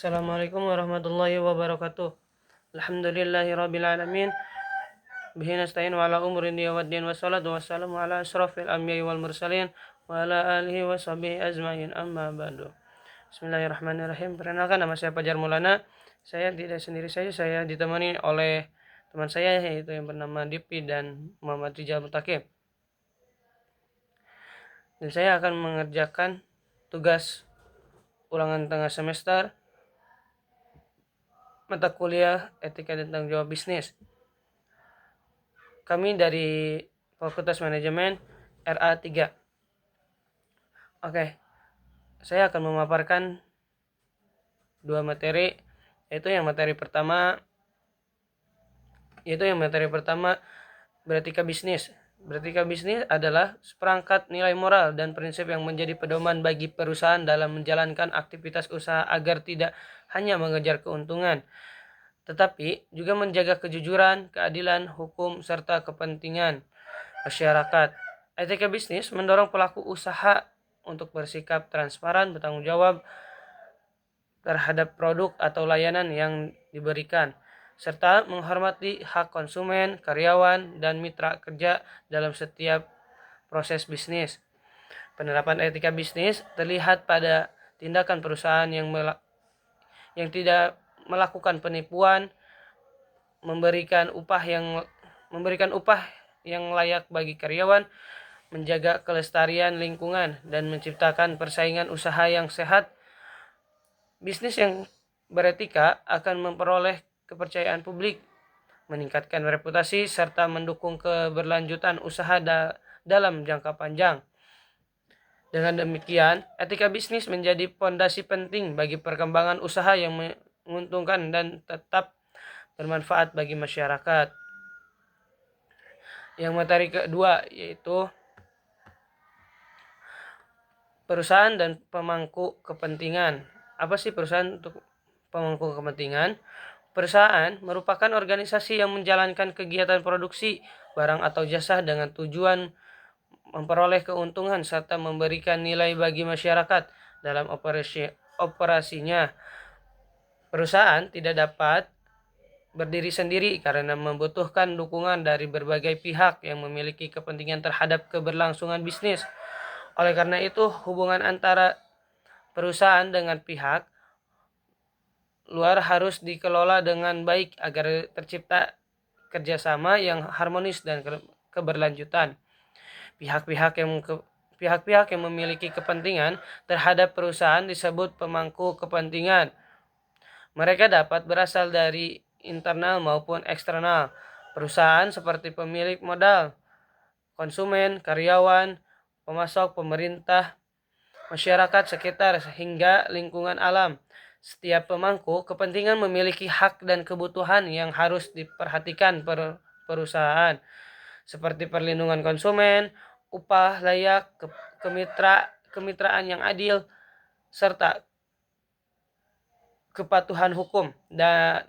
Assalamualaikum warahmatullahi wabarakatuh. Alhamdulillahi rabbil alamin. Bihi nasta'in wa ala umurin dunya waddin wassalatu wassalamu ala asrafil anbiya'i wal mursalin wa ala alihi wa sahbihi ajmain, amma ba'du. Bismillahirrahmanirrahim. Perkenalkan, nama saya Fajar Maulana. Saya tidak sendiri saja, saya ditemani oleh teman saya yaitu yang bernama Dipi dan Muhammad Rijal Mutaqib. Dan saya akan mengerjakan tugas ulangan tengah semester mata kuliah Etika dan Tanggung Jawab Bisnis. Kami dari Fakultas Manajemen RA3. Oke, saya akan memaparkan dua materi, yaitu yang materi pertama beretika bisnis. Beretika bisnis adalah seperangkat nilai moral dan prinsip yang menjadi pedoman bagi perusahaan dalam menjalankan aktivitas usaha agar tidak hanya mengejar keuntungan, tetapi juga menjaga kejujuran, keadilan, hukum, serta kepentingan masyarakat. Etika bisnis mendorong pelaku usaha untuk bersikap transparan, bertanggung jawab terhadap produk atau layanan yang diberikan, serta menghormati hak konsumen, karyawan, dan mitra kerja dalam setiap proses bisnis. Penerapan etika bisnis terlihat pada tindakan perusahaan yang tidak melakukan penipuan, memberikan upah yang layak bagi karyawan, menjaga kelestarian lingkungan, dan menciptakan persaingan usaha yang sehat. Bisnis yang beretika akan memperoleh kepercayaan publik, meningkatkan reputasi, serta mendukung keberlanjutan usaha dalam jangka panjang. Dengan demikian, etika bisnis menjadi pondasi penting bagi perkembangan usaha yang menguntungkan dan tetap bermanfaat bagi masyarakat. Yang materi kedua yaitu perusahaan dan pemangku kepentingan. Apa sih perusahaan untuk pemangku kepentingan? Perusahaan merupakan organisasi yang menjalankan kegiatan produksi barang atau jasa dengan tujuan memperoleh keuntungan serta memberikan nilai bagi masyarakat dalam operasinya. Perusahaan tidak dapat berdiri sendiri karena membutuhkan dukungan dari berbagai pihak yang memiliki kepentingan terhadap keberlangsungan bisnis. Oleh karena itu, hubungan antara perusahaan dengan pihak luar harus dikelola dengan baik agar tercipta kerjasama yang harmonis dan keberlanjutan. Pihak-pihak yang memiliki kepentingan terhadap perusahaan disebut pemangku kepentingan. Mereka dapat berasal dari internal maupun eksternal perusahaan seperti pemilik modal, konsumen, karyawan, pemasok, pemerintah, masyarakat sekitar, hingga lingkungan alam. Setiap pemangku kepentingan memiliki hak dan kebutuhan yang harus diperhatikan perusahaan, seperti perlindungan konsumen, upah layak, kemitraan yang adil, serta kepatuhan hukum.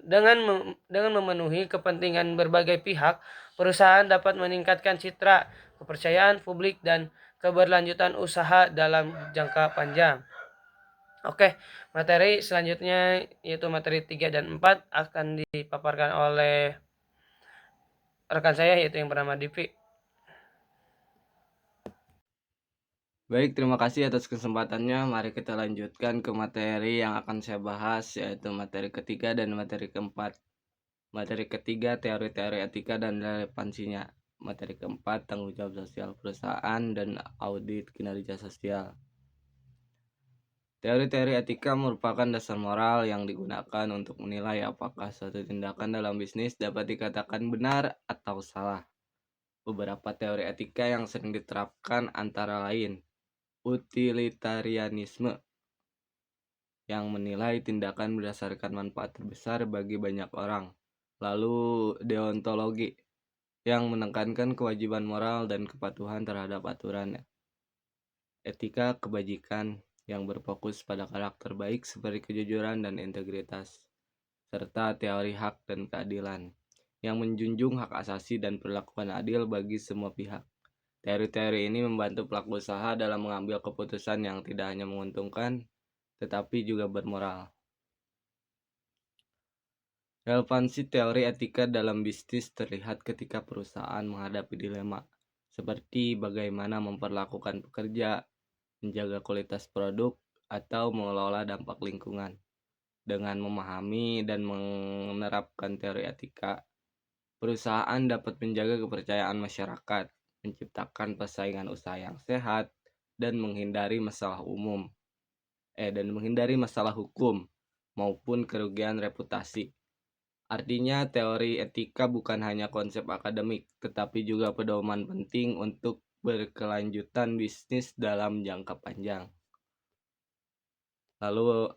Dengan memenuhi kepentingan berbagai pihak, perusahaan dapat meningkatkan citra, kepercayaan publik, dan keberlanjutan usaha dalam jangka panjang. Oke, materi selanjutnya yaitu materi 3 dan 4 akan dipaparkan oleh rekan saya yaitu yang bernama Divi. Baik, terima kasih atas kesempatannya. Mari kita lanjutkan ke materi yang akan saya bahas, yaitu materi ketiga dan materi keempat. Materi ketiga, teori-teori etika dan relevansinya. Materi keempat, tanggung jawab sosial perusahaan dan audit kinerja sosial. Teori-teori etika merupakan dasar moral yang digunakan untuk menilai apakah suatu tindakan dalam bisnis dapat dikatakan benar atau salah. Beberapa teori etika yang sering diterapkan antara lain utilitarianisme, yang menilai tindakan berdasarkan manfaat terbesar bagi banyak orang. Lalu deontologi, yang menekankan kewajiban moral dan kepatuhan terhadap aturan. Etika kebajikan, yang berfokus pada karakter baik seperti kejujuran dan integritas. Serta teori hak dan keadilan, yang menjunjung hak asasi dan perlakuan adil bagi semua pihak. Teori-teori ini membantu pelaku usaha dalam mengambil keputusan yang tidak hanya menguntungkan, tetapi juga bermoral. Relevansi teori etika dalam bisnis terlihat ketika perusahaan menghadapi dilema, seperti bagaimana memperlakukan pekerja, menjaga kualitas produk, atau mengelola dampak lingkungan. Dengan memahami dan menerapkan teori etika, perusahaan dapat menjaga kepercayaan masyarakat, menciptakan persaingan usaha yang sehat, dan menghindari masalah hukum maupun kerugian reputasi. Artinya, teori etika bukan hanya konsep akademik, tetapi juga pedoman penting untuk berkelanjutan bisnis dalam jangka panjang. Lalu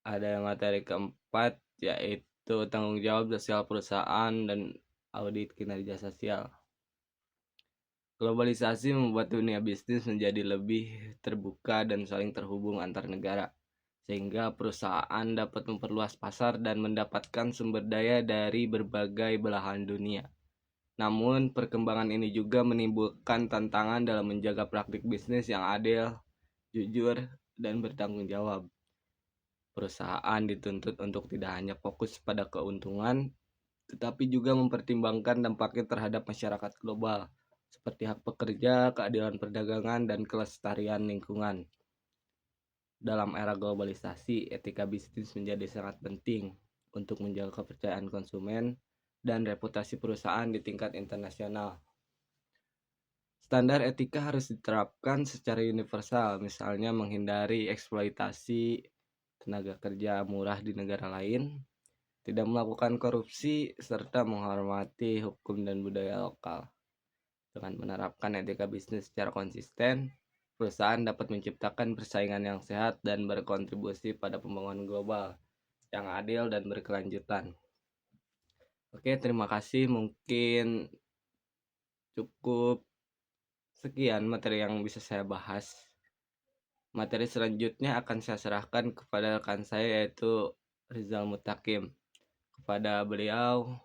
ada materi keempat, yaitu tanggung jawab sosial perusahaan dan audit kinerja sosial. Globalisasi membuat dunia bisnis menjadi lebih terbuka dan saling terhubung antar negara, sehingga perusahaan dapat memperluas pasar dan mendapatkan sumber daya dari berbagai belahan dunia. Namun, perkembangan ini juga menimbulkan tantangan dalam menjaga praktik bisnis yang adil, jujur, dan bertanggung jawab. Perusahaan dituntut untuk tidak hanya fokus pada keuntungan, tetapi juga mempertimbangkan dampaknya terhadap masyarakat global, seperti hak pekerja, keadilan perdagangan, dan kelestarian lingkungan. Dalam era globalisasi, etika bisnis menjadi sangat penting untuk menjaga kepercayaan konsumen dan reputasi perusahaan di tingkat internasional. Standar etika harus diterapkan secara universal, misalnya menghindari eksploitasi tenaga kerja murah di negara lain, tidak melakukan korupsi, serta menghormati hukum dan budaya lokal. Dengan menerapkan etika bisnis secara konsisten, perusahaan dapat menciptakan persaingan yang sehat dan berkontribusi pada pembangunan global yang adil dan berkelanjutan. Oke, terima kasih. Mungkin cukup sekian materi yang bisa saya bahas. Materi selanjutnya akan saya serahkan kepada rekan saya, yaitu Rizal Mutakim. Kepada beliau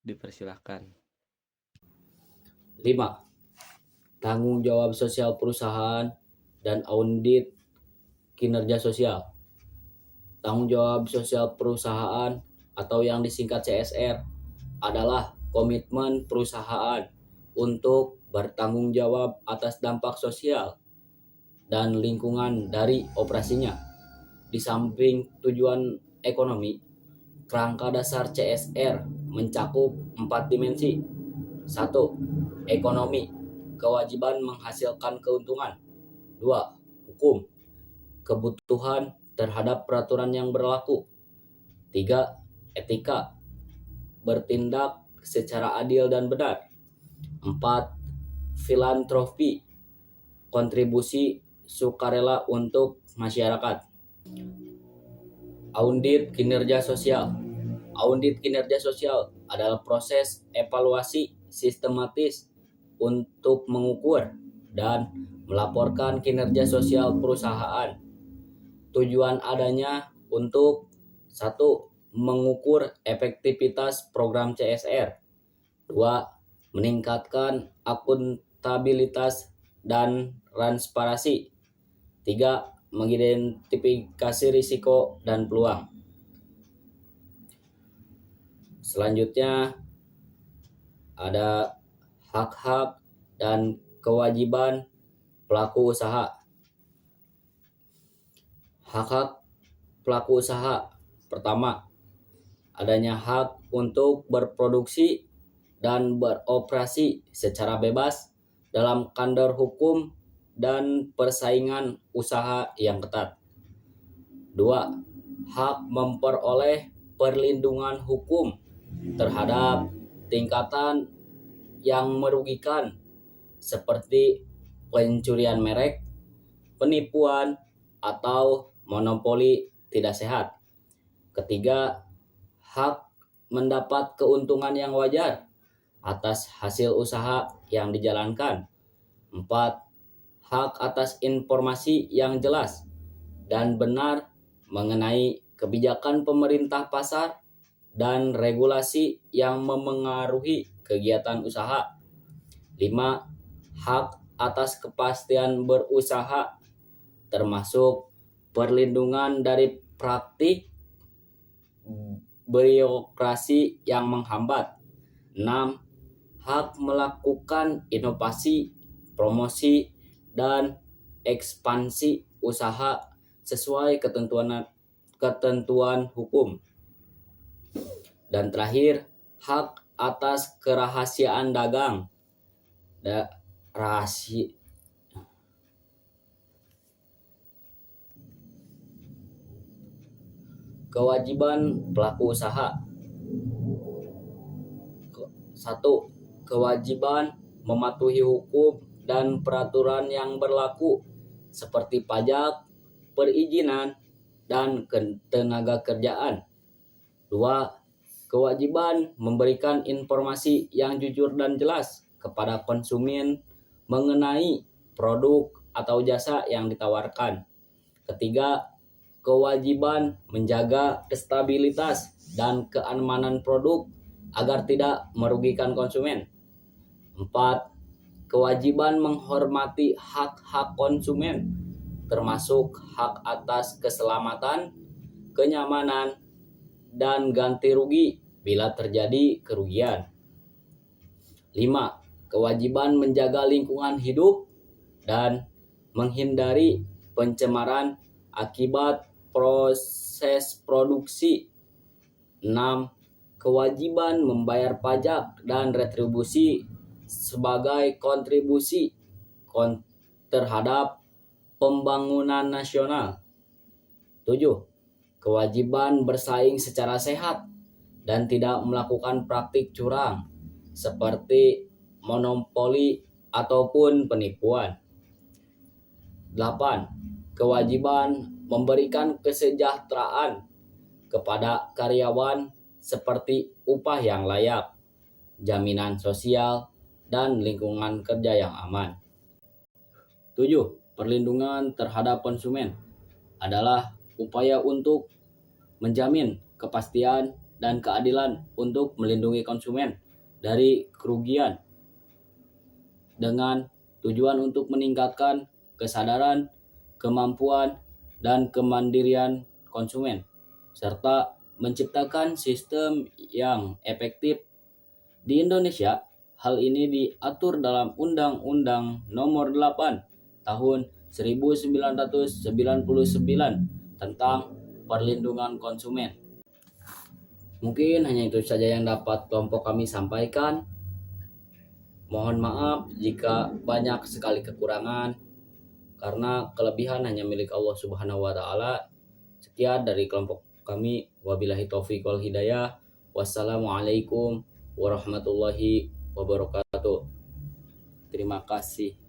dipersilahkan. 5. Tanggung jawab sosial perusahaan dan audit kinerja sosial. Tanggung jawab sosial perusahaan atau yang disingkat CSR adalah komitmen perusahaan untuk bertanggung jawab atas dampak sosial dan lingkungan dari operasinya. Di samping tujuan ekonomi, kerangka dasar CSR mencakup 4 dimensi. 1. Ekonomi, kewajiban menghasilkan keuntungan. 2. Hukum, kebutuhan terhadap peraturan yang berlaku. 3. Etika, bertindak secara adil dan benar. 4. Filantropi, kontribusi sukarela untuk masyarakat. Audit kinerja sosial. Audit kinerja sosial adalah proses evaluasi sistematis untuk mengukur dan melaporkan kinerja sosial perusahaan. Tujuan adanya untuk 1. Mengukur efektivitas program CSR. 2. Meningkatkan akuntabilitas dan transparansi. 3. Mengidentifikasi risiko dan peluang. Selanjutnya ada hak-hak dan kewajiban pelaku usaha. Hak-hak pelaku usaha. Pertama, adanya hak untuk berproduksi dan beroperasi secara bebas dalam kadar hukum dan persaingan usaha yang ketat. 2. Hak memperoleh perlindungan hukum terhadap tingkatan yang merugikan seperti pencurian merek, penipuan, atau monopoli tidak sehat. Ketiga, hak mendapat keuntungan yang wajar atas hasil usaha yang dijalankan. 4. Hak atas informasi yang jelas dan benar mengenai kebijakan pemerintah pasar dan regulasi yang memengaruhi kegiatan usaha. 5. Hak atas kepastian berusaha, termasuk perlindungan dari praktik birokrasi yang menghambat. 6. Hak melakukan inovasi, promosi, dan ekspansi usaha sesuai ketentuan hukum. Dan terakhir, hak atas kerahasiaan dagang. Kewajiban pelaku usaha. 1. Kewajiban mematuhi hukum dan peraturan yang berlaku seperti pajak, perizinan, dan ketenaga kerjaan. 2. Kewajiban memberikan informasi yang jujur dan jelas kepada konsumen mengenai produk atau jasa yang ditawarkan. 3. Kewajiban menjaga stabilitas dan keamanan produk agar tidak merugikan konsumen. 4. Kewajiban menghormati hak-hak konsumen, termasuk hak atas keselamatan, kenyamanan, dan ganti rugi bila terjadi kerugian. 5. Kewajiban menjaga lingkungan hidup dan menghindari pencemaran akibat proses produksi. 6. Kewajiban membayar pajak dan retribusi sebagai kontribusi terhadap pembangunan nasional. 7. Kewajiban bersaing secara sehat dan tidak melakukan praktik curang seperti monopoli ataupun penipuan. 8. Kewajiban memberikan kesejahteraan kepada karyawan seperti upah yang layak, jaminan sosial, dan lingkungan kerja yang aman. 7. Perlindungan terhadap konsumen adalah upaya untuk menjamin kepastian dan keadilan untuk melindungi konsumen dari kerugian dengan tujuan untuk meningkatkan kesadaran, kemampuan, dan kemandirian konsumen, serta menciptakan sistem yang efektif. Di Indonesia, hal ini diatur dalam Undang-Undang Nomor 8 Tahun 1999 tentang perlindungan konsumen. Mungkin hanya itu saja yang dapat kelompok kami sampaikan. Mohon maaf jika banyak sekali kekurangan, karena kelebihan hanya milik Allah Subhanahu wa Ta'ala. Sekian dari kelompok kami. Wabillahi taufiq wal hidayah. Wassalamualaikum warahmatullahi wabarakatuh. Terima kasih.